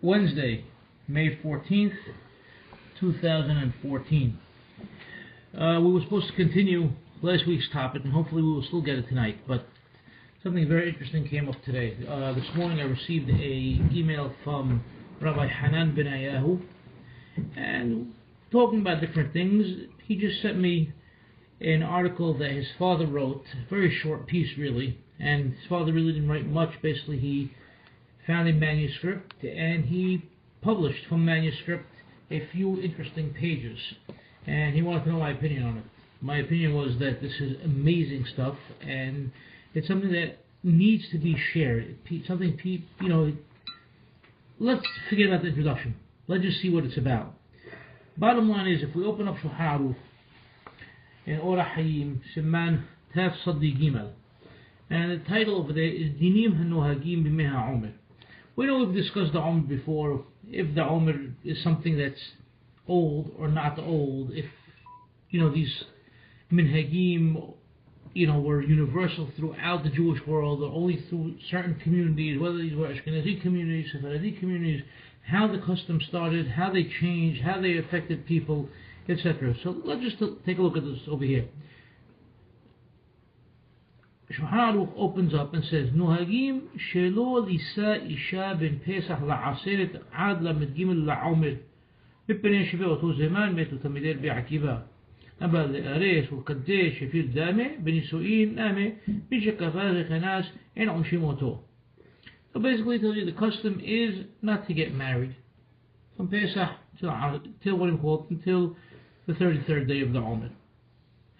Wednesday, May 14th, 2014. We were supposed to continue last week's topic, and hopefully we will still get it tonight, but something very interesting came up today. This morning I received an email from Rabbi Hanan Ben Ayahu, and talking about different things. He just sent me an article that his father wrote, a very short piece really, and his father really didn't write much. Basically, he found a manuscript and he published from manuscript a few interesting pages, and he wanted to know my opinion on it. My opinion was that this is amazing stuff, and it's something that needs to be shared. Let's forget about the introduction. Let's just see what it's about. Bottom line is, if we open up Shulchan Aruch in Ora Hayim, Siman Taf Saddi Gimel, and the title over there is Dinim HaNohagim B'Mei HaOmer. We know we've discussed the Omer before, if the Omer is something that's old or not old, if these minhagim were universal throughout the Jewish world or only through certain communities, whether these were Ashkenazi communities, Sephardi communities, how the custom started, how they changed, how they affected people, etc. So let's just take a look at this over here. Shulchan Aruch opens up and says, Nohagim shelo lisa isha ben Pesach la'aseret ad lamed gimel la'omer mipnei sheveh oto zeman metu tamidei Rabbi Akiva aber le'ares u'kadesh shefir dame b'nisu'in name b'shekavah zechanas en omshim oto. So basically it tells you the custom is not to get married from Pesach till the 33rd day of the Omer.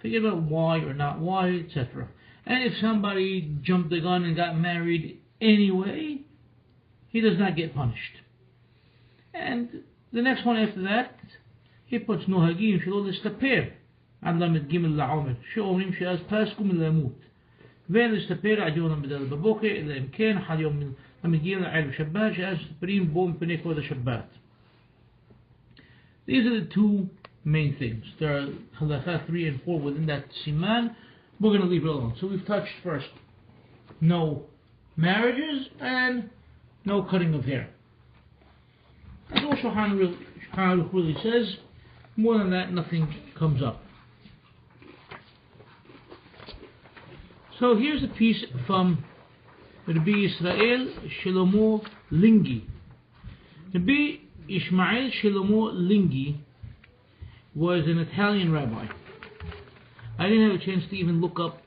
Forget about why or not why, etc. And if somebody jumped the gun and got married anyway, he does not get punished. And the next one after that, he puts Nohagim shelo l'staper ad lamed gimel la'omer she'omrim she'az pasku min lamut ואין להסתפר עד יום המדל בבוקר אלא אם כן חל יום המגיע לערב שבת שאז מסתפרים בו מפני כבוד השבת. These are the two main things. There are halacha 3 and 4 within that siman. We're going to leave it alone. So we've touched first no marriages and no cutting of hair. That's all Shulchan Aruch really says. More than that, nothing comes up. So here's a piece from Rabbi Yisrael Shlomo Lingi. Rabbi Ishmael Shlomo Lingi was an Italian rabbi. I didn't have a chance to even look up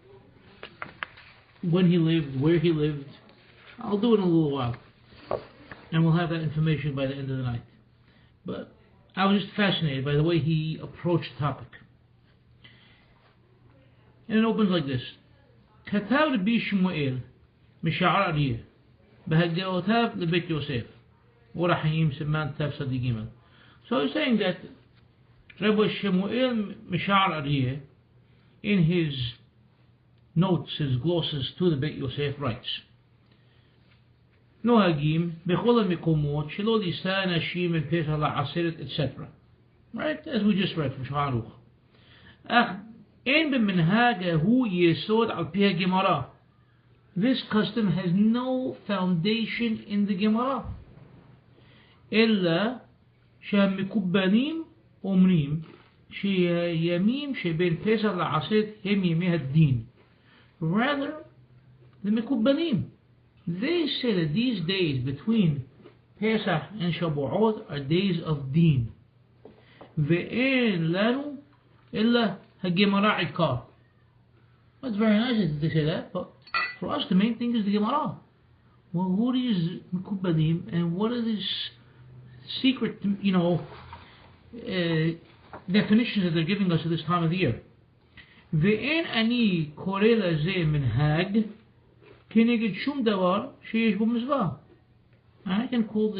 when he lived, where he lived. I'll do it in a little while, and we'll have that information by the end of the night. But I was just fascinated by the way he approached the topic. And it opens like this. כתב רבי שמואל משער אריה בהגדרותיו לבית יוסף אור החיים סימן תף ג'. So he's saying that Rabbi Shemuel Mishar Aryeh, in his notes, his glosses to the Beit Yosef, writes, נוהגים בכל המקומות שלא לישא נשים בין פסח לעשרת, etc. Right? As we just read from Shulchan Aruch. אך אין במנהג ההוא יסוד על פי הגמרא. This custom has no foundation in the Gemara. אלא שהמקובלים אומרים שהימים שבין פסח לעשרת הם ימי הדין. Rather, the מקובלים, they say that these days between Pesach and Shavuot are days of Din. ואין לנו אלא הגמרא עיקר. That's very nice that they say that, but for us the main thing is the Gemara. Well, who is Mekubalim and what are these secret, definitions that they're giving us at this time of the year? ואין אני קורא לזה מנהג כנגד שום דבר שיש בו מצווה. I can't call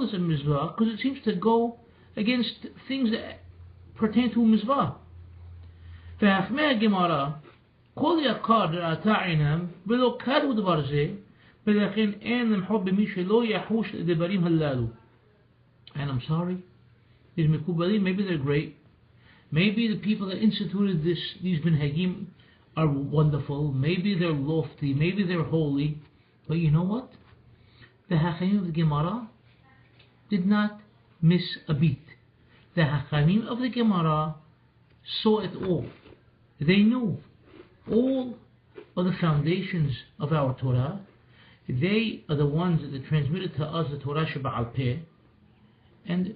this a mitzvah because it seems to go against things that pertain to mitzvah. فحكمי הגמרא כל יקר דראתה עינם ולא קראו דבר זה ולכן אין למחוק במי שלא יחוש לדברים הללו. And I'm sorry, these מקובלים, maybe they're great, maybe the people that instituted these minhagim are wonderful, maybe they're lofty, maybe they're holy, but you know what? The Hachamim of the Gemara did not miss a beat. The Hachamim of the Gemara saw it all. They knew all of the foundations of our Torah. They are the ones that transmitted to us the Torah Sheba'al Peh, and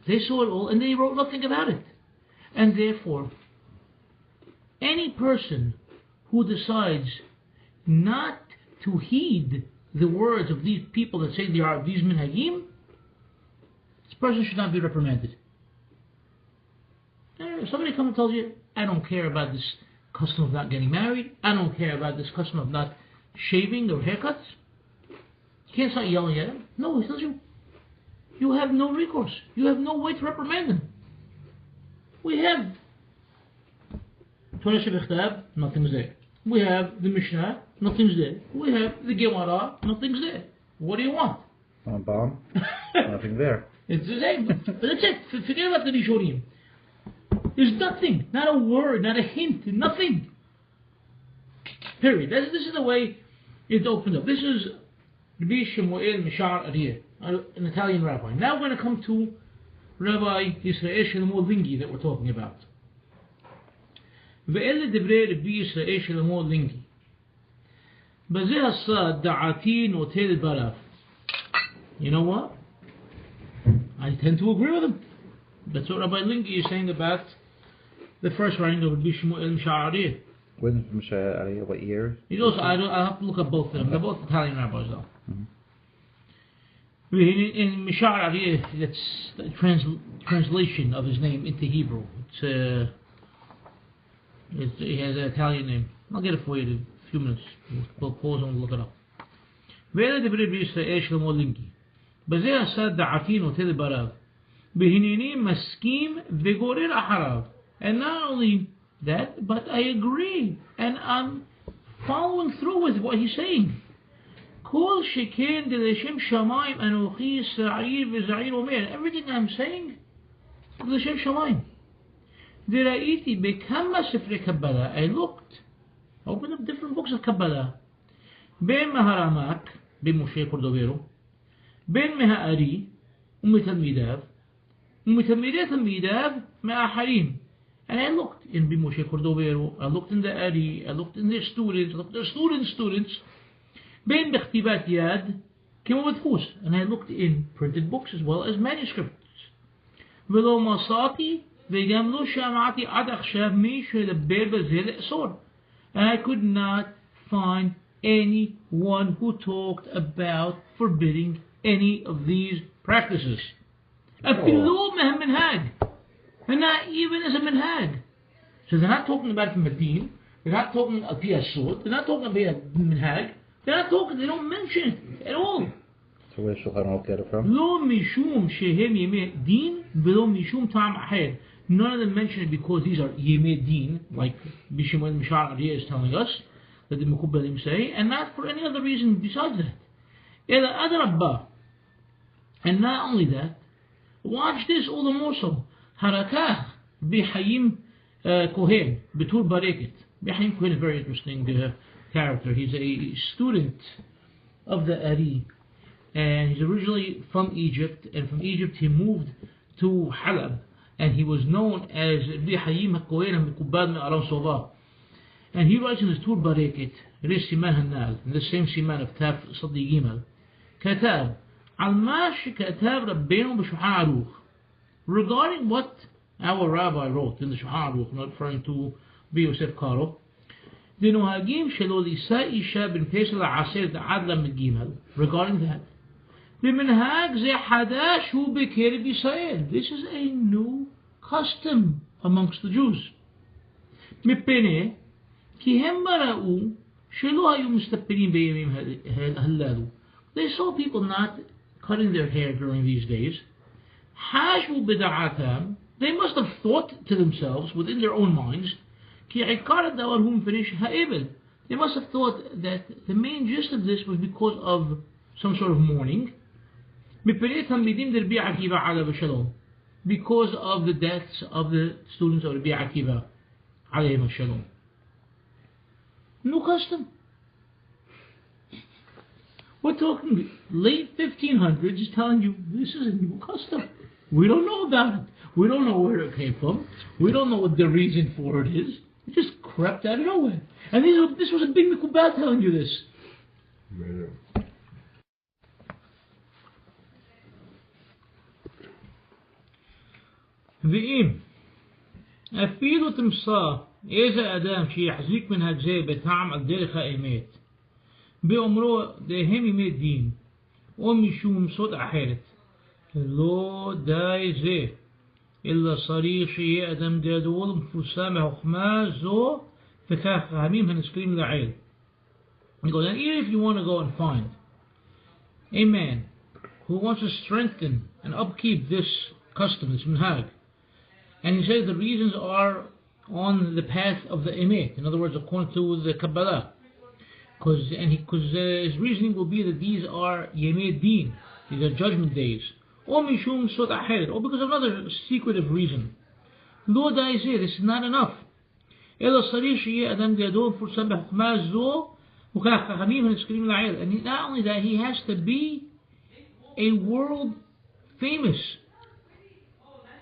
they saw it all, and they wrote nothing about it. And therefore, any person who decides not to heed the words of these people that say they are these minhagim, this person should not be reprimanded. If somebody comes and tells you, I don't care about this custom of not getting married, I don't care about this custom of not shaving or haircuts, you can't start yelling at him. No, he tells you, you have no recourse. You have no way to reprimand him. We have Torah Shebechtav, nothing's there. We have the Mishnah, nothing's there. We have the Gemara, nothing's there. What do you want? On bomb? Nothing there. It's the same. But that's it. Forget about the Rishonim. There's nothing. Not a word, not a hint, nothing. Period. This is the way it opened up. This is Rabbi Shemuel Mishar Ariyeh, an Italian rabbi. Now we're going to come to Rabbi Yisrael Shlomo Lingi that we're talking about. ואלה דברי רבי ישראל שלמה לינגי. בזה הסד דעתי נוטה לדבריו. You know what? I tend to agree with him. That's what Rabbi Lingi is saying about the first writing of Rabbi Shemuel Mishar Ariyeh. When Mishar Ariyeh, what year? He's also, I'll have to look at both of them. They're both Italian rabbis though. In Mishar Ariyeh, that's the translation of his name into Hebrew. He has an Italian name. I'll get it for you in a few minutes. We'll pause and look it up. ואלה דברי רבי ישראל שלמה לינגי. בזה עשה דעתי נוטה לדבריו. בהנני מסכים וגורר אחריו. And not only that, but I agree. And I'm following through with what he's saying. כל שכן דלשם שמיים אנוכי סעיר וזעיר אומר. Everything I'm saying is לשם שמיים. דראיתי בכמה ספרי קבלה. I looked, opened up different books of Kabbalah. בין מהרמ"ק, במשה קורדוברו, בין מהארי ומתלמידיו, ומתלמידי תלמידיו מהאחרים. And I looked in Bimoshe Cordovero, I looked in the Ari, I looked in their students, I looked at their students, בין בכתיבת יד, כמו בדפוס. And I looked in printed books as well as manuscripts. ולא מצאתי וגם לא שמעתי עד עכשיו מי שידבר בזה לאסור. And I could not find anyone who talked about forbidding any of these practices. אפילו מהמנהג. And not even as a minhag. So they're not talking about it from a deen, they're not talking about piyasot, they're not talking about a minhag, they're not talking, they don't mention it at all. So where Shulchan Aruch get it from? לא משום שהם ימי דין ולא משום טעם אחר. None of them mention it because these are yemei din, like Bishimon Mishar Ariyeh is telling us, that the Mekubalim say, and not for any other reason besides that. Ela adrabba. And not only that, watch this all the more so. Harakah Bihayim Kohen, Betur Bareket. Bihayim Kohen is a very interesting character. He's a student of the Ari, and he's originally from Egypt, and from Egypt he moved to Halab, and he was known as Bihayim Kohen Mekubad Me Aram Soba. And he writes in his Tur Bareket, Res Siman Hanal, in the same Siman of Taf Sadi Gimel, Katab, Al-Ma Shekatab Rabbeinu B'Shulchan Aruch, regarding what our rabbi wrote in the Shulchan Aruch, not referring to B. Yosef Karo, דנוהגים שלא לישא אישה בין פסח לעשרת עד ל"ג, regarding that, במנהג זה חדש הוא בקרב ישראל. This is a new custom amongst the Jews. מפני כי הם ראו שלא היו מסתפרים בימים הללו. They saw people not cutting their hair during these days. חשבו בדעתם, they must have thought to themselves within their own minds, כי עיקר הדבר הוא מפני שהאבל. They must have thought that the main gist of this was because of some sort of mourning. מפני תלמידים דרבי עקיבא עליו השלום, because of the deaths of the students of Rabbi Akiva עליהם השלום. New custom. We're talking late 1500s telling you this is a new custom. We don't know about it. We don't know where it came from. We don't know what the reason for it is. It just crept out of nowhere. And this was a big mikubal telling you this. ואם אפילו תמצא איזה אדם שיחזיק מנהג זה בטעם על דרך האמת באומרו דהם ימי דין או משום סוד אחרת לא די זה אלא צריך שיהיה אדם גדול ומפורסם בחוכמה זו וכך חכמים הנזכרים לעיל. And even if you want to go and find a man who wants to strengthen and upkeep this custom, this minhag, and he says the reasons are on the path of the emet, in other words, according to the Kabbalah, because his reasoning will be that these are yemei din, these are judgment days, or mishum sod aher, or because of another secretive reason. Lo da'izeh, this is not enough. Ela sarih sheyeh adam gadol fursan b'chokmah zo, ukach chachamim haneskrim la'el. And not only that, he has to be a world-famous,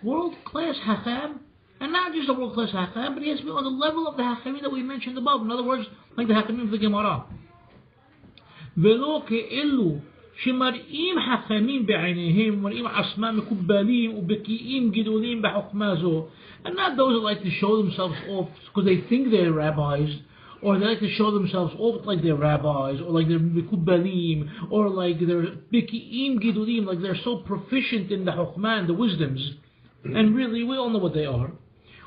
world-class hacham, and not just a world-class hacham, but he has to be on the level of the hachamim that we mentioned above. In other words, like the hachamim of the Gemara. Velo ke'elu שמראים חכמים בעיניהם ומראים עצמם מקובלים ובקיאים גדולים בחוכמה זו, and not those that like to show themselves off because they think they're rabbis, or they like to show themselves off like they're rabbis, or like they're mikubalim, or like they're biki'im gidulim, like they're so proficient in the chokhmah and the wisdoms, and really we all know what they are.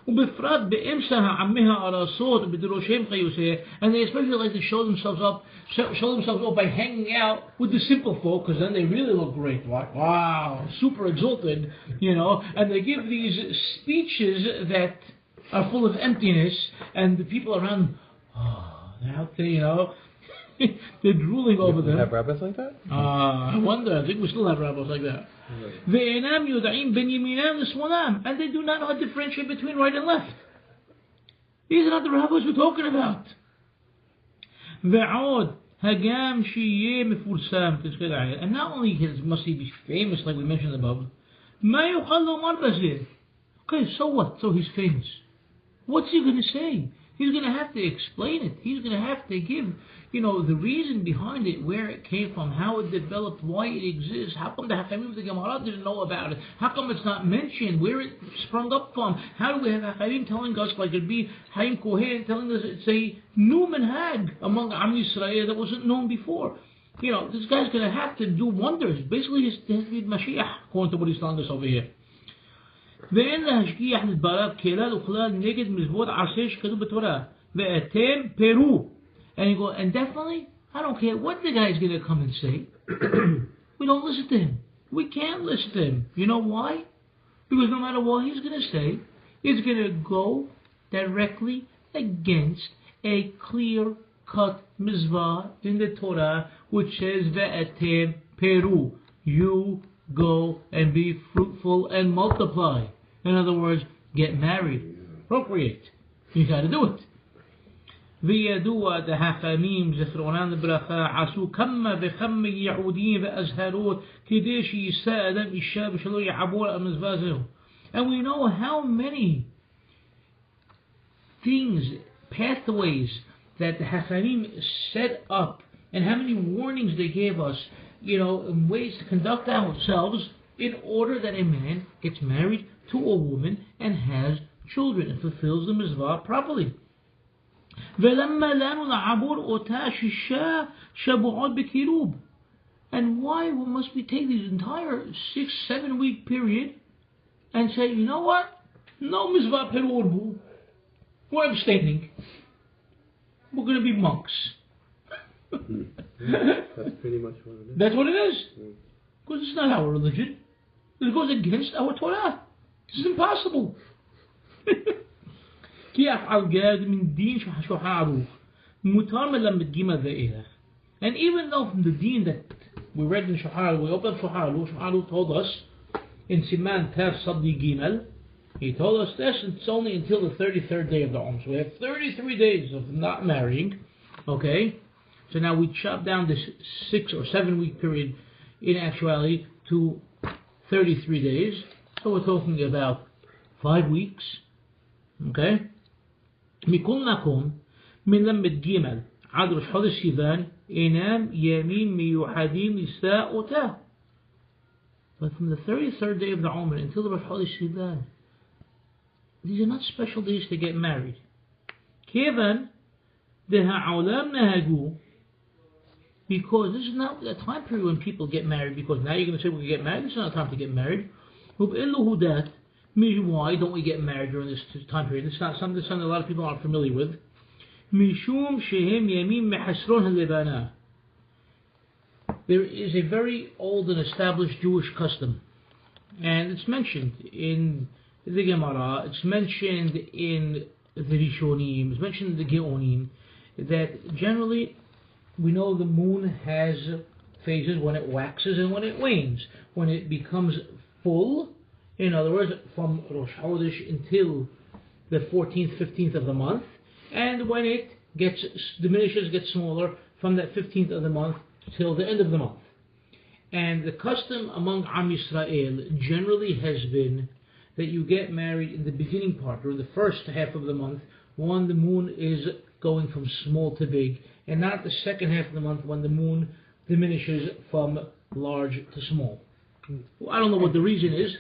ובפרט באמצע העמיה הרסות ובדרושם חיוסיה, and they especially like to show themselves off by hanging out with the simple folk, because then they really look great, like wow, super exalted, and they give these speeches that are full of emptiness, and the people around, they're out there, they're drooling over them. Have rabbis like that? I wonder. I think we still have rabbis like that. ואינם יודעים בין ימינם לשמאלם, and they do not know how to differentiate between right and left. These are not the rabbis we're talking about. ועוד הגם שיהיה מפורסם, and not only must he be famous like we mentioned above, מה יוכל לומר בזה? Okay, so what? So he's famous. What's he going to say? He's going to have to explain it. He's going to have to give, the reason behind it, where it came from, how it developed, why it exists. How come the Hachamim of the Gemara didn't know about it? How come it's not mentioned, where it sprung up from? How do we have Hachamim telling us, like it'd be Haim Kohen telling us it's a new minhag among Am Yisrael that wasn't known before? This guy's going to have to do wonders. Basically, he has to be Mashiach, according to what he's telling us over here. ואין להשגיח לדבריו כלל וכלל נגד מזוות עשה שכתוב בתורה ואתם פרו. And definitely, I don't care what the guy's going to come and say. We don't listen to him. We can't listen to him. You know why? Because no matter what he's going to say, it's going to go directly against a clear-cut mitzvah in the Torah which says ve'etem peru. You go and be fruitful and multiply. In other words, get married, procreate. You got to do it. וידוע דהחמים זכרונם לברכה עשו כמה וכמה ייעודים ואזהרות כדי שיישא אדם אישה ושלא יעבור על מזבח זהו. And we know how many things, pathways that the Hachamim set up, and how many warnings they gave us, in ways to conduct ourselves in order that a man gets married to a woman and has children and fulfills the mitzvah properly. ולما לנו לעבור אותה 6 שבועות בקירוב. And why must we take this entire 6-7 week period and say, you know what? No mitzvah perurbu. We're abstaining. We're going to be monks. That's pretty much what it is. That's what it is. Because it's not our religion. It goes against our Torah. This is impossible. كي أفعل جاد من دين شو حاروخ مطار لما تجيما ذائرة. And even though from the deen that we read in Shulchan, we opened Shulchan told us in Siman Tav Saddi Gimel, he told us this, it's only until the 33rd day of the Om. So we have 33 days of not marrying, okay? So now we chop down this 6 or 7 week period in actuality to 33 days. So we're talking about 5 weeks. Okay? مكون نقوم من لما الجمل عاد رش حوض السيفان إنام يمين ميوحدين نساء وتا. But from the 33rd day of the Umrah until the Rosh Chodesh Sivan, these are not special days to get married. كيفاً ده عولام نهجو, because this is not a time period when people get married, because now you're going to say we get married. This is not a time to get married. Why don't we get married during this time period? It's not something a lot of people aren't familiar with. There is a very old and established Jewish custom, and it's mentioned in the Gemara, it's mentioned in the Rishonim, it's mentioned in the Geonim, that generally we know the moon has phases when it waxes and when it wanes. When it becomes full, in other words, from Rosh Chodesh until the 14th, 15th of the month, and when it diminishes, gets smaller from that 15th of the month till the end of the month. And the custom among Am Yisrael generally has been that you get married in the beginning part, or the first half of the month, when the moon is going from small to big, and not the second half of the month when the moon diminishes from large to small. Well, I don't know what the reason is.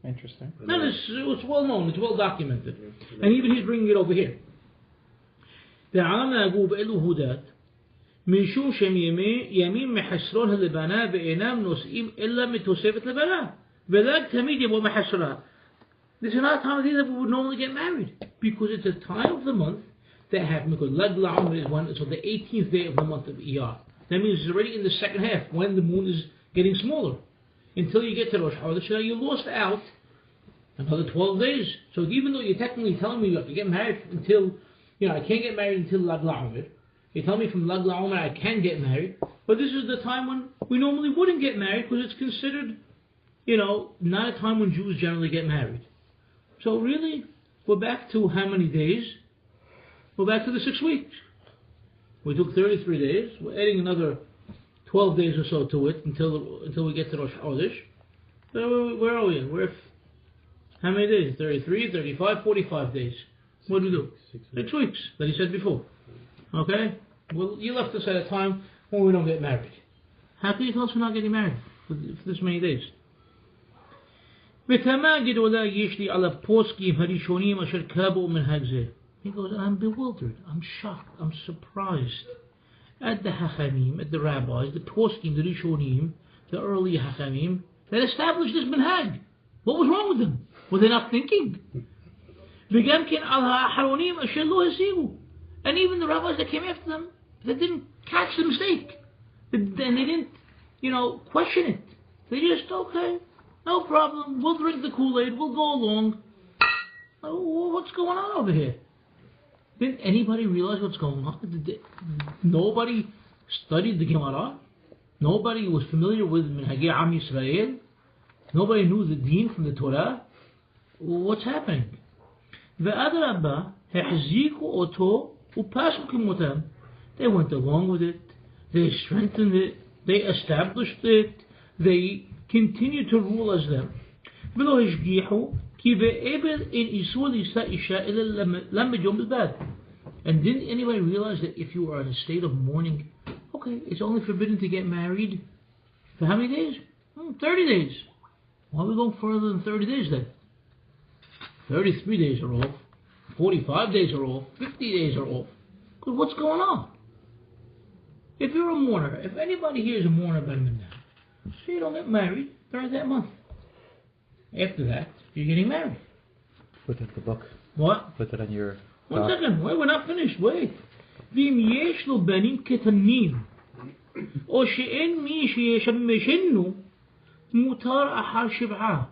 Interesting. No, it's well known, it's well documented. And even he's bringing it over here. משום שהם ימים מחסרון הלבנה ואינם נושאים אלא מתוספת לבנה ולג תמיד יבוא מחסרה. This is not a time of the year that we would normally get married, because it's a time of the month that happens, because Lag La'umr is so the 18th day of the month of Iyar. That means it's already in the second half, when the moon is getting smaller. Until you get to Rosh Chodesh, you lost out another 12 days. So even though you're technically telling me you have to get married until, I can't get married until Lag La'umr, you tell me from Lag La'umr I can get married, but this is the time when we normally wouldn't get married, because it's considered, not a time when Jews generally get married. So really, we're back to how many days? We're back to the 6 weeks. We took 33 days. We're adding another 12 days or so to it until we get to Rosh Chodesh. So where are we? How many days? 33, 35, 45 days. What do we do? 6 weeks, that he said before. Okay? Well, you left us at a time when we don't get married. How can you tell us we're not getting married for this many days? He goes, I'm bewildered, I'm shocked, I'm surprised at the Hachamim, at the rabbis, the Poskim, the Rishonim, the early Hachamim, that established this minhag. What was wrong with them? Were they not thinking? And even the rabbis that came after them, they didn't catch the mistake. And they didn't, question it. They just, okay, no problem, we'll drink the Kool-Aid, we'll go along. What's going on over here? Didn't anybody realize what's going on? Nobody studied the Gemara. Nobody was familiar with Minhagi Am Yisrael. Nobody knew the Deen from the Torah. What's happening? Ve'adrabba hehziku oto upasu kimotam. They went along with it. They strengthened it. They established it. They continued to rule as them. ולא השגיחו כי בעבר אין איסור לישא אישה אלא למד יום בלבד. And didn't anybody realize that if you are in a state of mourning, okay, it's only forbidden to get married for how many days? 30 days. Why are we going further than 30 days then? 33 days are off. 45 days are off. 50 days are off. Because what's going on? If you're a mourner, if anybody here is a mourner, better than that. So you don't get married during that month. After that, you're getting married. Put it in the book. What? Put it on your... One second. Wait, we're not finished. Wait. ואם יש לו בנים קטנים, או שאין מי שישמשנו, מותר אחר שבעה.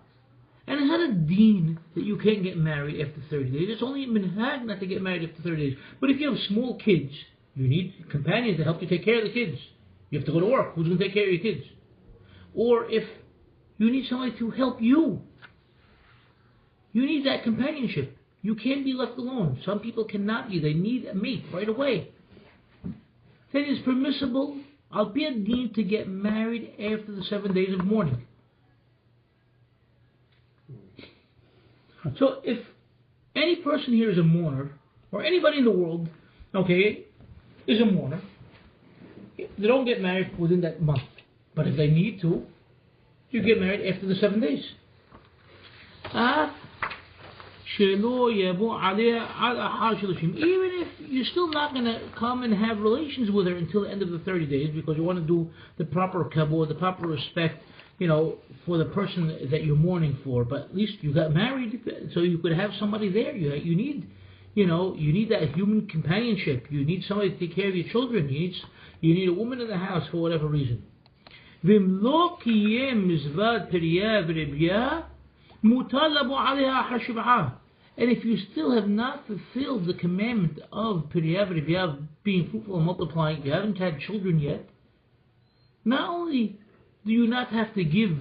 And it's not a deen that you can't get married after 30 days. It's only minhag not to get married after 30 days. But if you have small kids, you need companions to help you take care of the kids. You have to go to work. Who's going to take care of your kids? Or if you need somebody to help you, you need that companionship. You can't be left alone. Some people cannot be. They need a mate right away. that it's permissible, al pi ad-din, to get married after the 7 days of mourning. So if any person here is a mourner, or anybody in the world, okay, is a mourner, they don't get married within that month. But if they need to, you get married after the 7 days. Even if you're still not going to come and have relations with her until the end of the 30 days, because you want to do the proper kabod, the proper respect, for the person that you're mourning for. But at least you got married, so you could have somebody there. You need that human companionship. You need somebody to take care of your children. You need a woman in the house for whatever reason. And if you still have not fulfilled the commandment of Pirya v'Ribya, being fruitful and multiplying, you haven't had children yet, not only do you not have to give,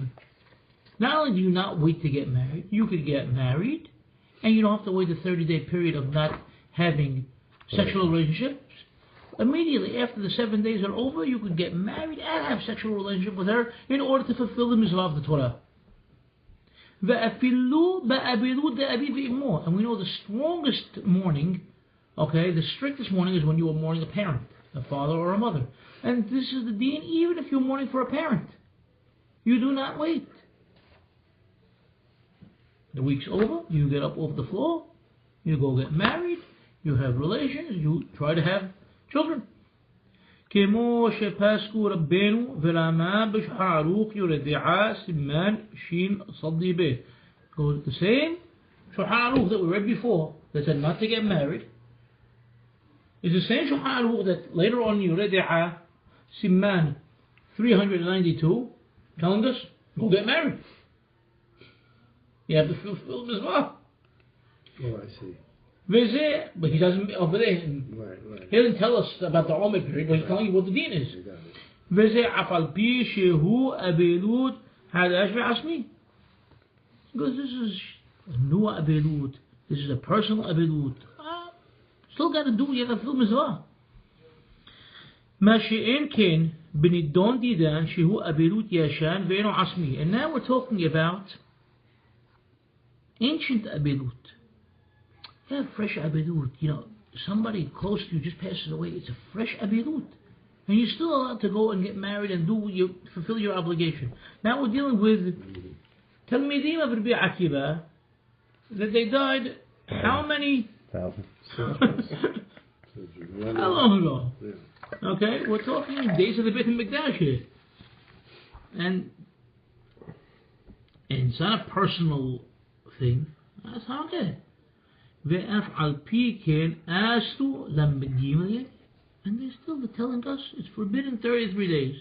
not only do you not wait to get married, you could get married, and you don't have to wait the 30-day period of not having sexual relationships. Immediately after the 7 days are over, you could get married and have sexual relationship with her in order to fulfill the mitzvah of the Torah. And we know the strongest mourning, the strictest mourning is when you are mourning a parent, a father or a mother. And this is the deen even if you're mourning for a parent. You do not wait. The week's over, you get up off the floor, you go get married, you have relations, you try to have children. כמו שפסקו רבנו ורמה בשולחן ערוך ירדעה סימן שין صدي به. Goes the same Shulchan Aruch that we read before that said not to get married is the same Shulchan Aruch that later on Yuredi'a Siman 392 telling us go get married. You have to fulfill the mitzvah. Oh, I see. But he doesn't over there. Right. He doesn't tell us about the Omer period, but he's telling you what the deen is. וזה אף על פי שהוא אבלות חדש ועצמי. Because this is a new abelut. This is a personal abelut. Still got to do, you have to fulfill mitzvah. מה שאין כן בנידון דידן שהוא אבלות ישן ואינו עצמי. And now we're talking about ancient abelut. You have fresh abelut. Somebody close to you just passes away. It's a fresh abelut. And you're still allowed to go and get married and fulfill your obligation. Now we're dealing with Talmidim of Rabbi Akiva, that they died how many? Thousands. How long ago? Okay, we're talking days of the Beit HaMikdash here. And it's not a personal thing. That's how okay. ואף על פי כן אסרו למגיעים, and they're still telling us it's forbidden 33 days.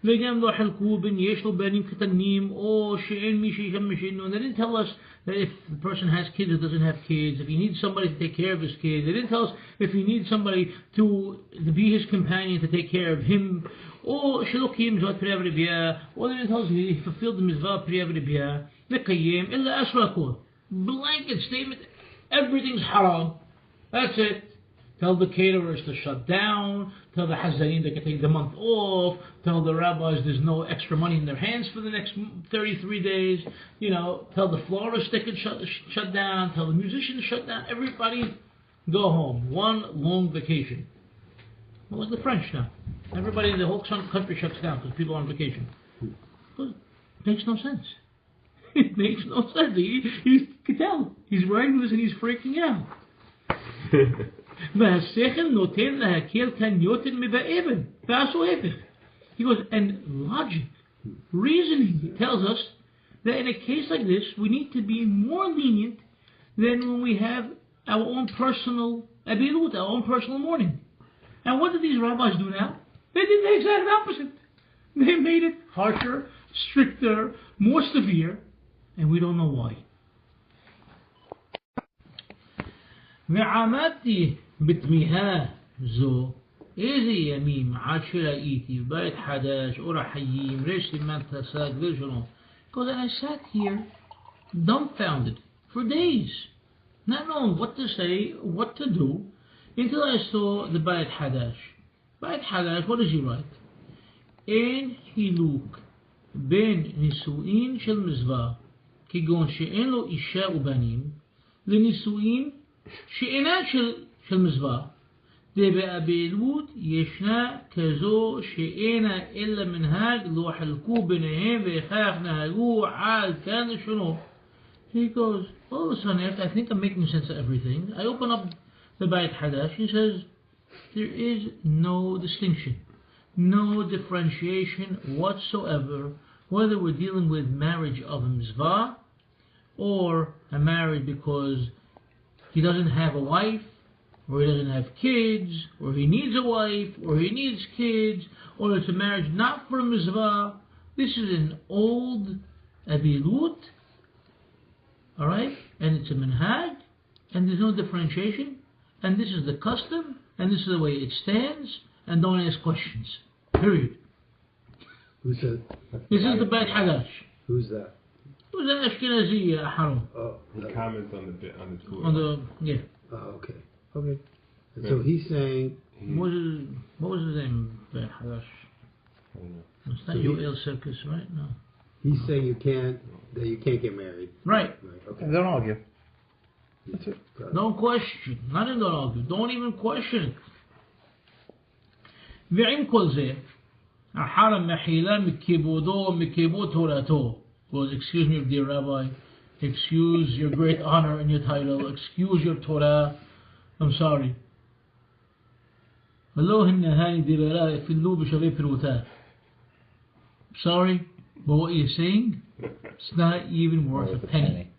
וגם לא חלקו בין יש לו בנים קטנים או שאין מי שישמש אינו. And they didn't tell us that if the person has kids or doesn't have kids, if he needs somebody to take care of his kids. They didn't tell us if he needs somebody to be his companion to take care of him. או שלא קיים מצוות פריה ורבייה. Or they didn't tell us he fulfilled the mitzvah פריה ורבייה. וקיים אלא אסרו הכל. Blanket statement. Everything's haram. That's it. Tell the caterers to shut down. Tell the hazayin they can take the month off. Tell the rabbis there's no extra money in their hands for the next 33 days. Tell the florists they can shut down. Tell the musicians to shut down. Everybody go home. One long vacation. Well, like the French now. Everybody in the whole country shuts down because people are on vacation. It makes no sense. It makes no sense. You can tell. He's writing this and he's freaking out. He goes, and logic, reasoning tells us that in a case like this, we need to be more lenient than when we have our own personal abilut, our own personal mourning. And what did these rabbis do now? They did the exact opposite. They made it harsher, stricter, more severe. And we don't know why. ועמדתי בתמיהה זו איזה ימים עד שראיתי בית חדש אור החיים ריש סימן תסג ושלום. Because I sat here dumbfounded for days, not knowing what to say, what to do, until I saw the Beit Hadash. Bait Hadash, what does he write? אין חילוק בין נישואין של מזווה כגון שאין לו אישה ובנים לנישואין שאינן של מזווה דבאבלות ישנה כזו שאינה אלא מנהג לא חלקו ביניהם וכך נהגו על כאן לשונו. He goes, all of a sudden, after I think I'm making sense of everything, I open up the Bait Hadash. He says there is no distinction, no differentiation whatsoever, whether we're dealing with marriage of a mizvah or a marriage because he doesn't have a wife, or he doesn't have kids, or he needs a wife, or he needs kids, or it's a marriage not for a mizvah. This is an old abilut, alright, and it's a minhag, and there's no differentiation, and this is the custom, and this is the way it stands, and don't ask questions. Period. Who said? This is the Bait Hadash. Who's that? Who's the Ashkenazi Harum? Oh, He that- comments on the tour. On the, yeah. oh, okay. Okay. And so he's saying, What was his name? Bait Hadash. I don't know. It's not So Yoel Circus, right? No. he's saying you can't get married. Right. Right. Okay. Don't argue. That's it. Got it. Don't question. Not in the argue. Don't even question it. ועם כל זה, החרם מחילה מכיבודו מכיבוד תורתו. Well, excuse me, dear Rabbi. Excuse your great honor and your title. Excuse your Torah. I'm sorry. ולא הן هاني دبراء يفلو بشغي بروتا. Sorry, but what you're saying, it's not even worth a penny.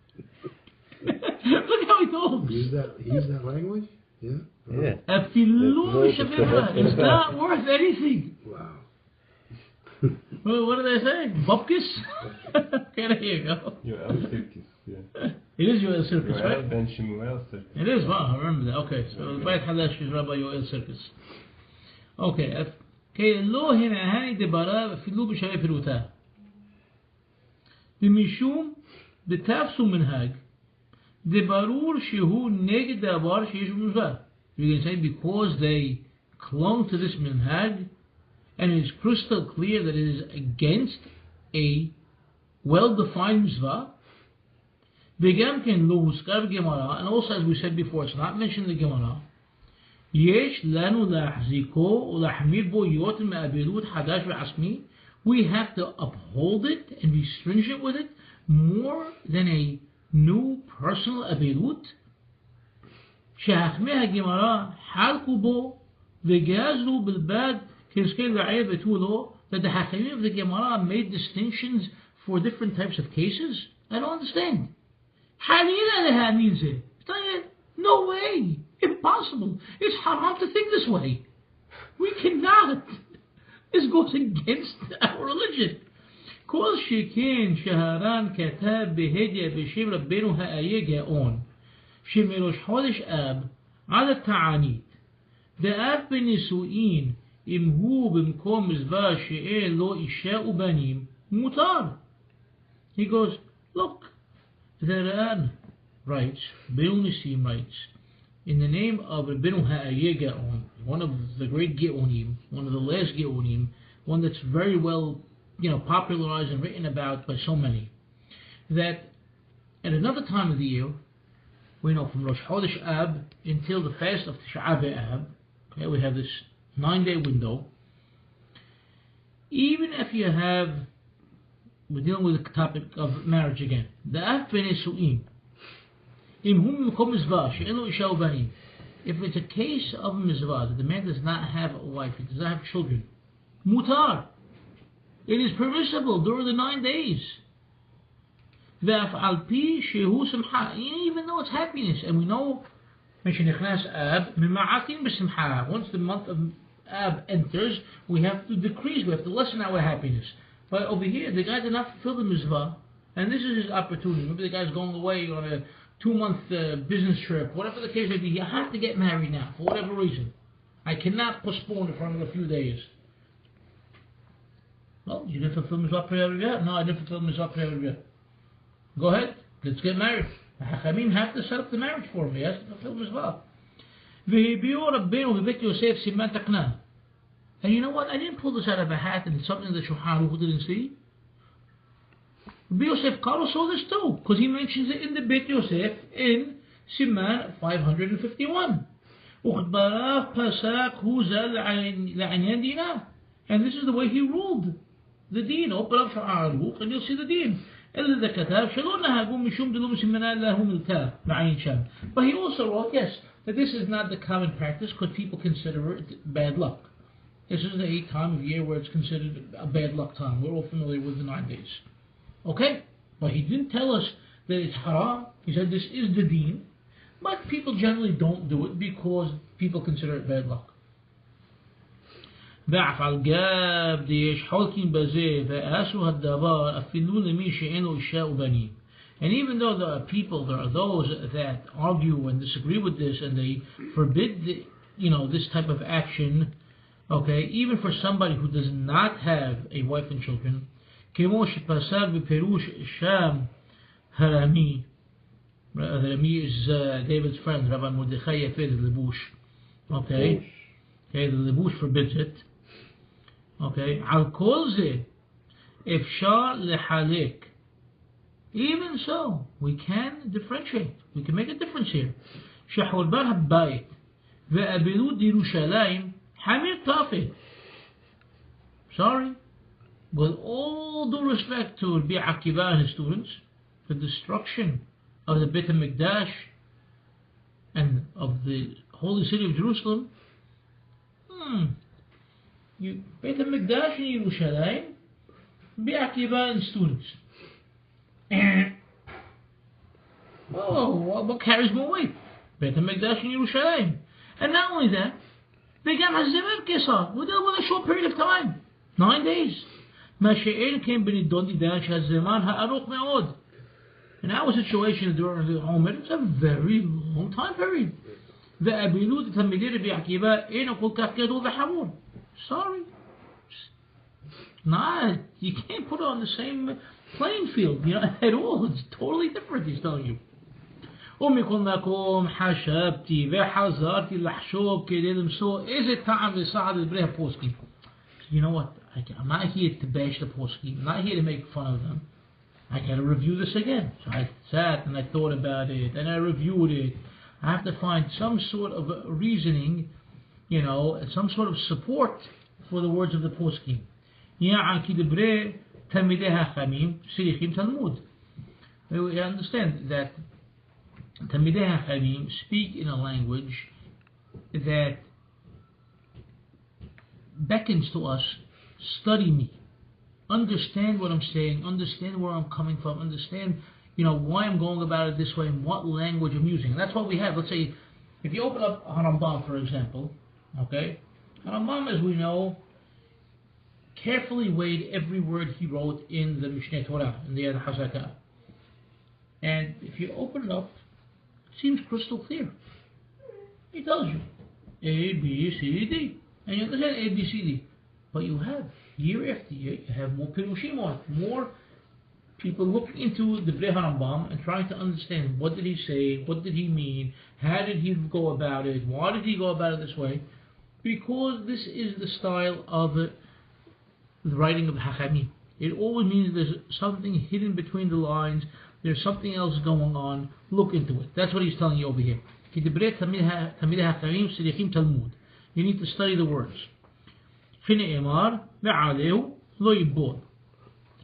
Look how he talks. Use that language? Yeah. Yeah. أفلو بشغي It's not worth anything. Wow. Well, what did I say? Bupkis? Okay, there you go. Yoel Circus, yeah. It is Yoel Circus, Yoel right? Ben Shemuel Circus. It is, wow, I remember that. Okay, so the Bait Hadash is Rabbi Yoel Circus. Okay, כי לא הנהני דבריו אפילו בשווה פירותה. ומשום דתפסו מנהג, דברור שהוא נגד דבר שיש במזווה. You can say because they clung to this minhag, and it is crystal clear that it is against a well-defined mitzvah. וגם כן לא הוזכר בגמרא, and also as we said before, it's not mentioned in the Gemara. יש לנו להחזיקו ולהחמיר בו יותר מאבילות חדש ועצמי. We have to uphold it and be stringent with it more than a new personal abilut. שהחמי הגמרא חלקו בו וגזרו בלבד כזכר לעיל ותו לו, that the Hachamim of the Gemara made distinctions for different types of cases. I don't understand. Harina means it. No way. Impossible. It's haram to think this way. We cannot. This goes against our religion. כל שכן שהר"ן כתב בהדיא בשם רבנו האיה גאון שמראש חודש אב עד התענית דאב בנישואין אם הוא במקום מזבח שאין לו אישה ובנים מותר. He goes, look, the Ra'an writes, Benu Nisim writes, in the name of Rabbeinu Ha'ayeh Gaon, one of the great Geonim, one of the last Geonim, one that's very well, popularized and written about by so many, that at another time of the year, we know from Rosh Chodesh Ab until the fast of Tisha B'Av, okay, we have this 9-day window. Even if you have, we're dealing with the topic of marriage again, the Af Benesu'im, if it's a case of a mizvah that the man does not have a wife, he does not have children, mutar, it is permissible during the 9 days. Even though it's happiness, and we know once the month of Ab enters, we have to decrease, we have to lessen our happiness. But over here, the guy did not fulfill the mizvah, and this is his opportunity. Maybe the guy's going away on a 2-month business trip, whatever the case may be. You have to get married now, for whatever reason. I cannot postpone it for another few days. Well, you didn't fulfill Mizvah priority yet? No, I didn't fulfill Mizvah priority yet. Go ahead, let's get married. The Hachamim have to set up the marriage for me. He has to fulfill Mizvah. והביאו רבנו בבית יוסף סימן תקנה. And you know what? I didn't pull this out of a hat and it's something that Shulchan Aruch didn't see. Rabbi Yosef Karo saw this too, because he mentions it in the Beit Yosef in Siman 551. وخبراف pasak hu zal la'anyan dina. And this is the way he ruled the deen. Open up Shulchan Aruch and you'll see the deen. إلا إذا كتب شلو نهاجم مشوم دلهم سمنا لهم الكاف معين شام. But he also wrote, yes, that this is not the common practice because people consider it bad luck. This is a time of year where it's considered a bad luck time. We're all familiar with the 9 days. Okay? But he didn't tell us that it's haram. He said this is the deen. But people generally don't do it because people consider it bad luck. ضعف على الجاب ديش حولكين بزي فأسوا هالدبار أفلوا لمي شئنوا إشاء بني. And even though there are people, there are those that argue and disagree with this and they forbid this type of action, okay, even for somebody who does not have a wife and children, כמו שפסק בפירוש שם הרמי. Rami is David's friend, Rabbi Mordechai Yefid, the Lebush. Okay, the Lebush forbids it. Okay, על כל זה אפשר לחלק. Even so, we can differentiate. We can make a difference here. שחורבן הבית ואבלות ירושלים חמיר תפל. Sorry, with all due respect to Rabbi Akiva and his students, the destruction of the Beit HaMikdash and of the holy city of Jerusalem. Beit HaMikdash in Yerushalayim, Rabbi Akiva and students. What carries more weight? Beit HaMikdash in Yerushalayim. And not only that, they got Hazemer Kesar within a short period of time, 9 days. מה שאין כן בנידון דידן שהזמן הארוך מאוד. In our situation during the Omer, it's a very long time period. והאבילות התלמידי רבי עקיבא אינו כל כך גדול וחמור. Sorry. Nah, you can't put it on the same playing field, at all. It's totally different, he's telling you. ומכל מקום חשבתי וחזרתי לחשוב כדי למצוא איזה טעם וסעד לדברי הפוסקים. You know what? I'm not here to bash the poskim. I'm not here to make fun of them. I got to review this again. So I sat and I thought about it and I reviewed it. I have to find some sort of reasoning, some sort of support for the words of the poskim. We understand that Talmidei HaChamim speak in a language that beckons to us, study me, understand what I'm saying, understand where I'm coming from, understand, why I'm going about it this way and what language I'm using. And that's what we have. Let's say, if you open up Harambam, for example, okay, Harambam, as we know, carefully weighed every word he wrote in the Mishneh Torah, in the Yad HaZakah. And if you open it up, it seems crystal clear. He tells you A, B, C, D. And you understand A, B, C, D. But you have, year after year, you have more Pirushim on it. More people looking into the Bnei Harambam and trying to understand what did he say, what did he mean, how did he go about it, why did he go about it this way? Because this is the style of the writing of Hachamim. It always means there's something hidden between the lines, there's something else going on, look into it. That's what he's telling you over here. You need to study the words. It's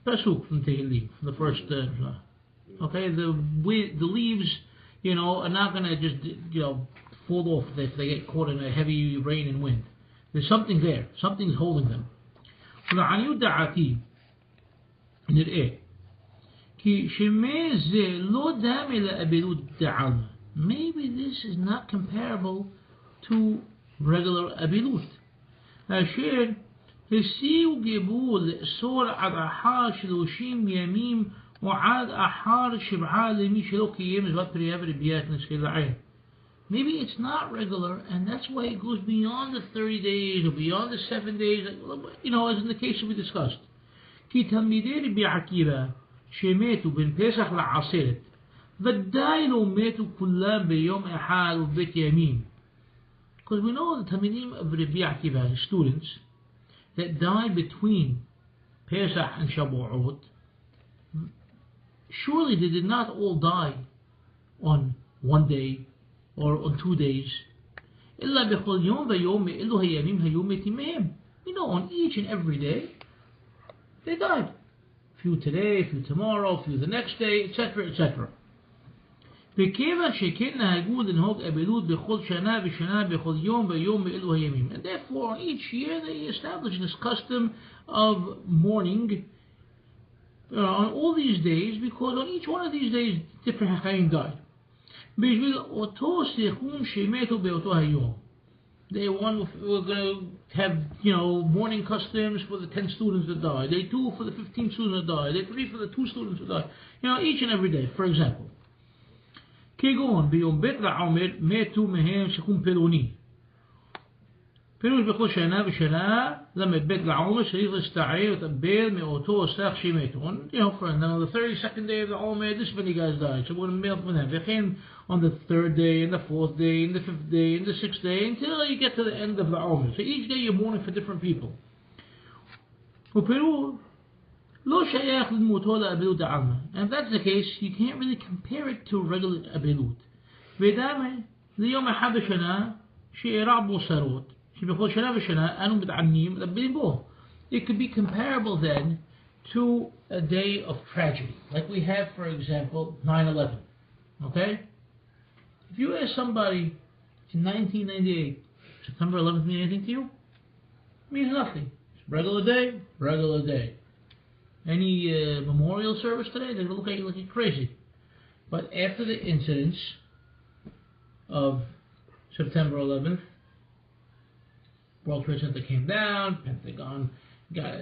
Pasuk from Tehillim, the first. Okay, the leaves, are not going to just, fall off if they get caught in a heavy rain and wind. There's something there. Something's holding them. Maybe this is not comparable to regular abilut. אשר הסיעו גיבול לאסור עד אחר 30 ימים ועד אחר 7 למי שלא קיים מצוות פרייה ורבייה כנזכיר לעיל. Maybe it's not regular, and that's why it goes beyond the 30 days or beyond the 7 days, as in the case we discussed. כי תלמידי רבי עקיבא שמתו בין פסח לעשרת ודאי לא מתו כולם ביום אחד ובית ימים. Because we know the Talmidim of Rabbi Akiva, his students, that died between Pesach and Shavuot, surely they did not all die on one day or on 2 days. إلا بكل يوم ويوم إله يميم هيوم يتيمهم. On each and every day, they died. Few today, few tomorrow, few the next day, etc., etc. וכיוון שכן נהגו לנהוג אבלות בכל שנה ושנה בכל יום ויום באלו הימים. And therefore, on each year they established this custom of mourning on all these days, because on each one of these days different חכמים died. בשביל אותו סיכום שמתו באותו היום. Day one, we're going to have, mourning customs for the 10 students that died. Day 2 for the 15 students that died. Day 3 for the 2 students that died. Each and every day, for example. כגון ביום ב' לעומר מתו מהם סיכום פלוני. פירוש בכל שנה ושנה למה ב' לעומר צריך להסתער ולטבל מאותו סך שמתו. For on the 32nd day of the Omer, this many guys died. So we're going to mail from them. וכן on the 3rd day, and the 4th day, and the 5th day, and the 6th day, until you get to the end of the Omer. So each day you're mourning for different people. ופירוש לא שייך לדמותו לאבלות העלמא. And if that's the case, you can't really compare it to regular אבלות. ודמה ליום אחד בשנה שאירע בו שרות, שבכל שנה ושנה אנו מתענים לאבלים בו. It could be comparable then to a day of tragedy, like we have, for example, 9/11. Okay? If you ask somebody in 1998, September 11th mean anything to you? It means nothing. It's a regular day, regular day. Any memorial service today, they're going to look at you like you're crazy. But after the incidents of September 11th, World Trade Center came down, Pentagon got,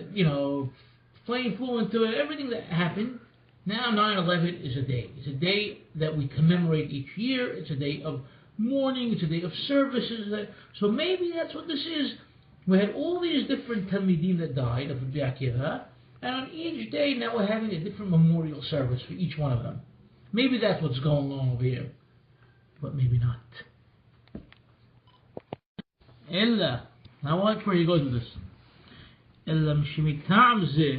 flame flew into it, everything that happened. Now 9/11 is a day. It's a day that we commemorate each year. It's a day of mourning. It's a day of services. So maybe that's what this is. We had all these different Talmidim that died of Rabbi Akiva, and on each day now we're having a different memorial service for each one of them. Maybe that's what's going on over here. But maybe not. Ella. Now watch where he goes with this. Ella mishmitam zeh.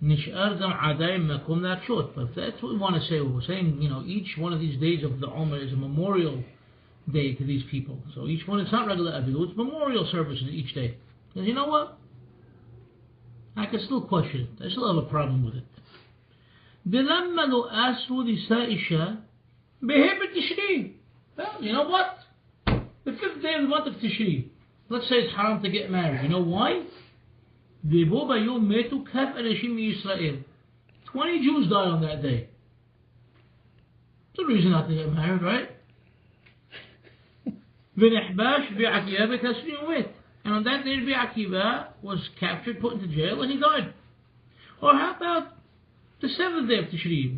Nish'ar gam adayim makom lakshot. But if that's what we want to say, we're saying, each one of these days of the Omer is a memorial day to these people. So each one, it's not regular avilut, it's memorial services each day. And you know what? I can still question it. I still have a problem with it. Well, you know what? The 5th day of the month of Tishri. Let's say it's haram to get married. You know why? 20 Jews died on that day. It's a reason not to get married, right? And on that day, Rabbi Akiva was captured, put into jail, and he died. Or how about the 7th day of Tishri?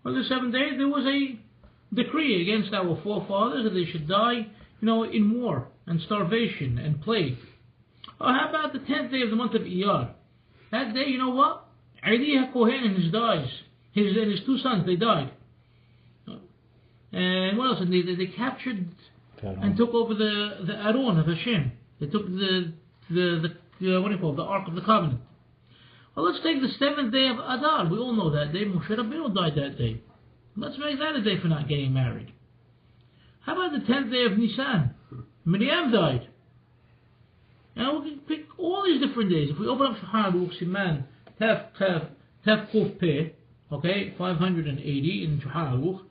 On the 7th day, there was a decree against our forefathers that they should die, in war and starvation and plague. Or how about the 10th day of the month of Iyar? That day, you know what? Ali HaKohen and his two sons, they died. And what else? They captured and took over the Aron of Hashem. They took the Ark of the Covenant. Well, let's take the 7th day of Adar. We all know that day. Moshe Rabbeinu died that day. Let's make that a day for not getting married. How about the 10th day of Nisan? Miriam died. And we can pick all these different days. If we open up Shulchan Aruch, Siman, Taf Kuf Peh, okay, 580 in Shulchan Aruch.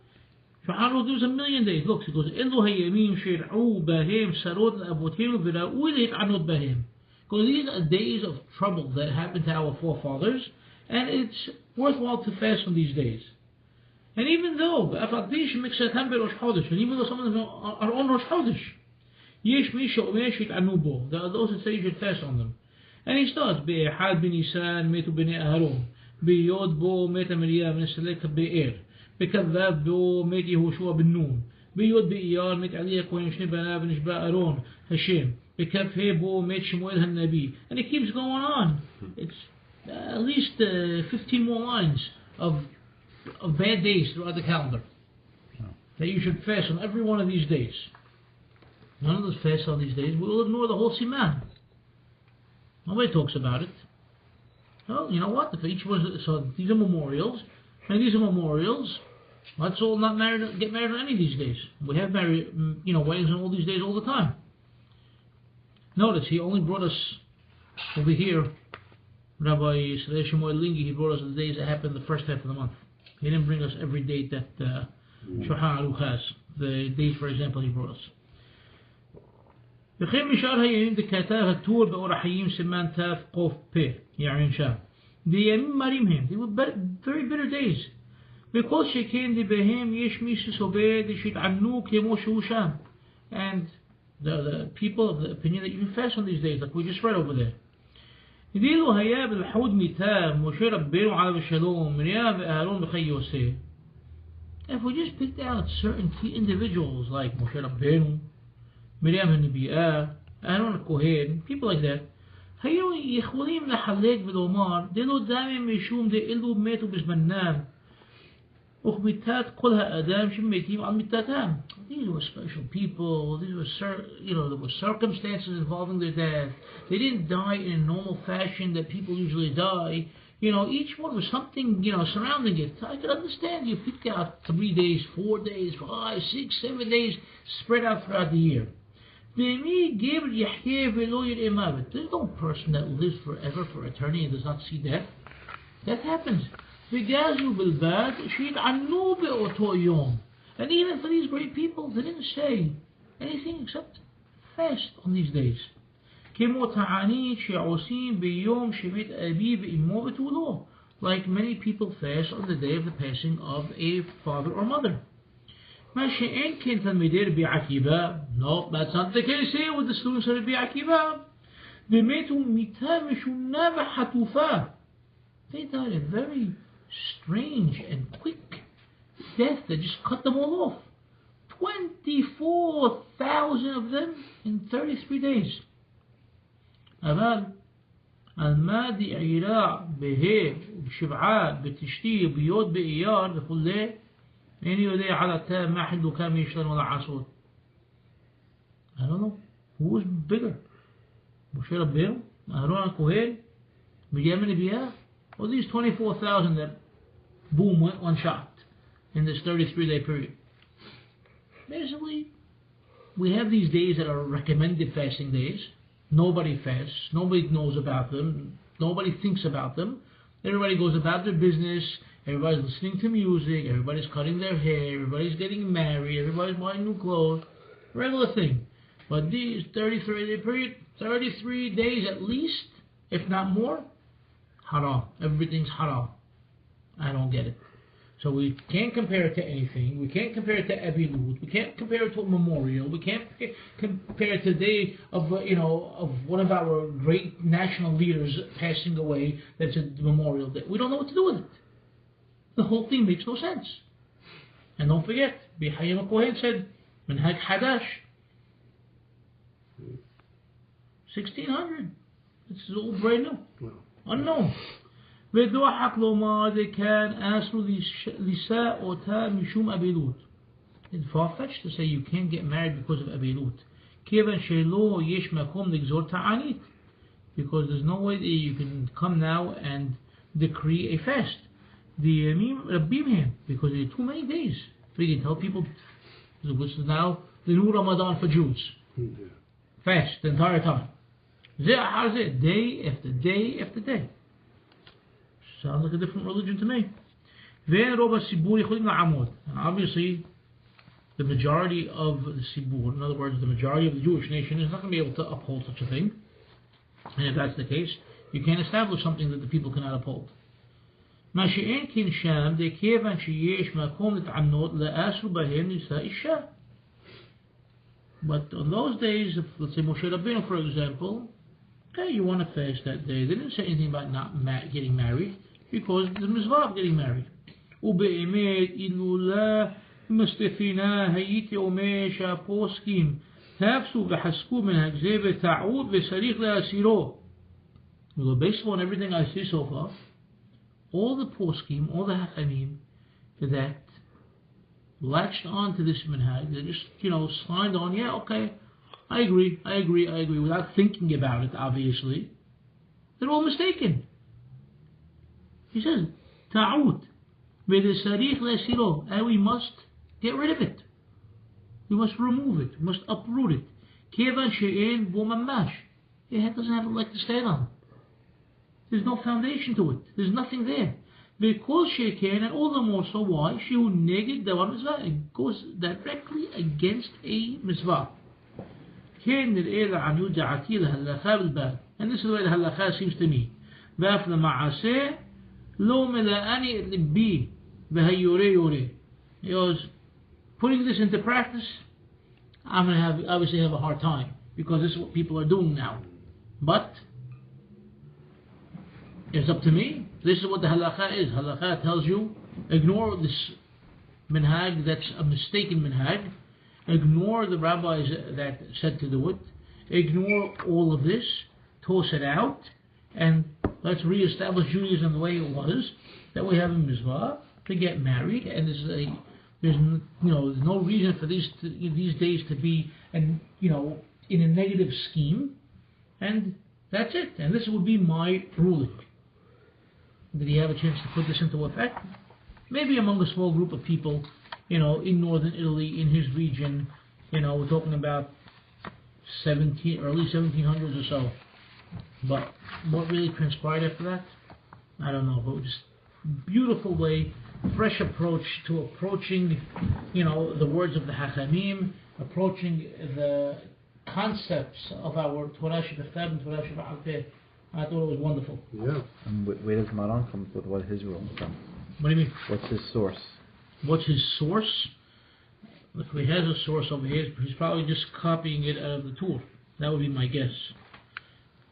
Shulchan Aruch gives a million days. Look, it goes, Elu hayamim shir'u bahem sarot l'avotim v'ra'u l'hit'anot bahem. Because these are days of trouble that happened to our forefathers, and it's worthwhile to fast on these days. And even though, and even though some of them are on Rosh Chodesh, there are those that say you should fast on them. And he starts, Be'ehad b'Nisan metu b'nei Aharon, Be'yod bo meta Miriam neselek be'er, Be'kavav bo met Yehoshua ben Nun, Be'yod be'iyar met Aliyah Kohen shne banav nishba Aron, Hashem, Be'kavhe bo met Shemuel HaNabi. And it keeps going on. It's at least 15 more lines of bad days throughout the calendar that you should fast on every one of these days. None of us fast on these days. We'll ignore the whole siman. Nobody talks about it. Well, you know what? If each was, so these are memorials, and these are memorials. Let's all not get married on any of these days. We have weddings on all these days all the time. Notice he only brought us over here. Rabbi Yisrael Shemuel Lingi, he brought us the days that happened the first half of the month. He didn't bring us every date that Shulchan Aruch has. The days, for example, he brought us. וכן משאר הימים דכתב הטור באורח חיים סימן תק"פ יעין שם. בימים מרים הם. They were very bitter days. וכל שכן דבהם יש מי שסובר שיתענו כמו שהוא שם. And the people of the opinion that you can fast on these days, like we just read over there. דילו היה בלחוד מיתה משה רבנו עליו השלום מרים ואהרון בחיי יוסף. If we just picked out certain key individuals like Moshe Rabbeinu, Miriam HaNebiah, Aaron HaKohen, people like that, היו יכולים לחלק ולומר, דלו דמים משום דאלו מתו בזמנם, וכמיתת כל האדם שמתים על מיתתם. These were special people, these were, there were circumstances involving their death. They didn't die in a normal fashion that people usually die. Each one was something, surrounding it. I could understand you pick out 3 days, 4 days, 5, 6, 7 days, spread out throughout the year. There's no person that lives forever, for eternity, and does not see death. That happens. And even for these great people, they didn't say anything except fast on these days. Like many people fast on the day of the passing of a father or mother. No, that's not the case here with the students of Rabbi Akiva. They died a very strange and quick death that just cut them all off. 24,000 of them in 33 days. אבל על מה דעירה בה' ובשבעה בתשתי וביות באייר וכולי איני יודע על עתה מה חילוקם יש לנו לעשות. I don't know. Who was bigger? Moshe Rabbeinu? Aaron HaKohen? Miriam HaNebiah? Or these 24,000 that boom went one shot in this 33-day period? Basically, we have these days that are recommended fasting days. Nobody fasts. Nobody knows about them. Nobody thinks about them. Everybody goes about their business. Everybody's listening to music. Everybody's cutting their hair. Everybody's getting married. Everybody's buying new clothes. Regular thing. But these 33-day period, 33 days at least, if not more, haram. Everything's haram. I don't get it. So we can't compare it to anything. We can't compare it to Abilut. We can't compare it to a memorial. We can't compare it to the day of of one of our great national leaders passing away. That's a memorial day. We don't know what to do with it. The whole thing makes no sense. And don't forget, B'Hayim HaKohen said, Minhag Hadash, 1600. This is all brand new, unknown. ודוחק לומר דכאן אסרו לישא אותה משום אבילות. It's far-fetched to say you can't get married because of אבילות. כיוון שלא יש מקום לגזור תענית. Because there's no way that you can come now and decree a fast. דימים רבים הם, because there are too many days. So you can tell people, this is now the new Ramadan for Jews. Fast the entire time. זה אחר זה, day after day after day. Sounds like a different religion to me. And obviously, the majority of the Sibur, in other words, the majority of the Jewish nation, is not going to be able to uphold such a thing. And if that's the case, you can't establish something that the people cannot uphold. But on those days, if, let's say Moshe Rabbeinu, for example, okay, you want to fast that day. They didn't say anything about not getting married, because the mitzvah of getting married. ובאמת אילולא מסתפינה הייתי אומר שהפוסקים תפסו וחסקו מנהג זה וטעות וצריך להסירו. Based on everything I see so far, all the poskim, all the hachamim that latched on to this minhag, they just, signed on, yeah, okay, I agree. Without thinking about it, obviously, they're all mistaken. He says, ta'ud, v'lesarich lesiro, and we must get rid of it. We must remove it. We must uproot it. Kevan she'en bo mamash. It doesn't have a leg to stand on. There's no foundation to it. There's nothing there. Because she'ken, and all the more so, why? She'u neged davar mitzvah. It goes directly against a mitzvah. And this is the way the halakha seems to me. He goes, putting this into practice, I'm going to obviously have a hard time, because this is what people are doing now. But it's up to me. This is what the halakha is. Halakha tells you, ignore this minhag that's a mistaken minhag. Ignore the rabbis that said to do it. Ignore all of this. Toss it out. And let's reestablish Judaism the way it was. That we have a mitzvah to get married. And there's no reason for these days to be in a negative scheme. And that's it. And this would be my ruling. Did he have a chance to put this into effect? Maybe among a small group of people, in northern Italy, in his region. We're talking about early 1700s or so. But what really transpired after that, I don't know. But it was just a beautiful way, fresh approach to approaching, the words of the Hachamim, approaching the concepts of our Torah Shebechtav and Torah Sheba'al Peh. I thought it was wonderful. Yeah. And where does Maran come with what his ruling from? What do you mean? What's his source? What's his source? If he has a source over here, he's probably just copying it out of the Tur. That would be my guess.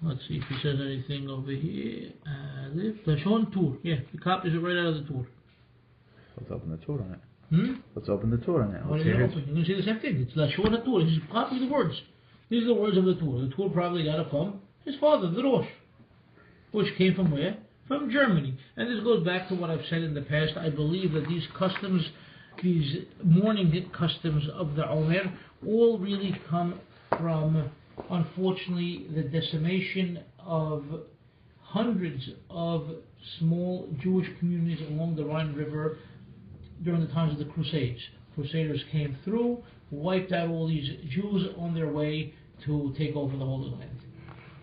Let's see if he says anything over here. Lashon Tur. Yeah, he copies it right out of the Tur. Let's open the Torah on it. Hmm? Let's open the Torah on it. What is it open? You're going to see the same thing. It's Lashon Tur. He's copying the words. These are the words of the Tur. The Tur probably got it from his father, the Rosh. Which came from where? From Germany. And this goes back to what I've said in the past. I believe that these customs, these mourning customs of the Omer, all really come from, unfortunately, the decimation of hundreds of small Jewish communities along the Rhine River during the times of the Crusades. Crusaders came through, wiped out all these Jews on their way to take over the Holy Land.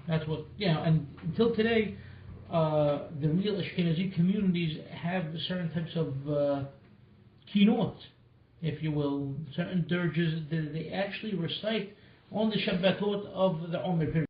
That's what, and until today, the real Ashkenazi communities have certain types of kinot, if you will, certain dirges that they actually recite on the Shabbatot of the Omer period.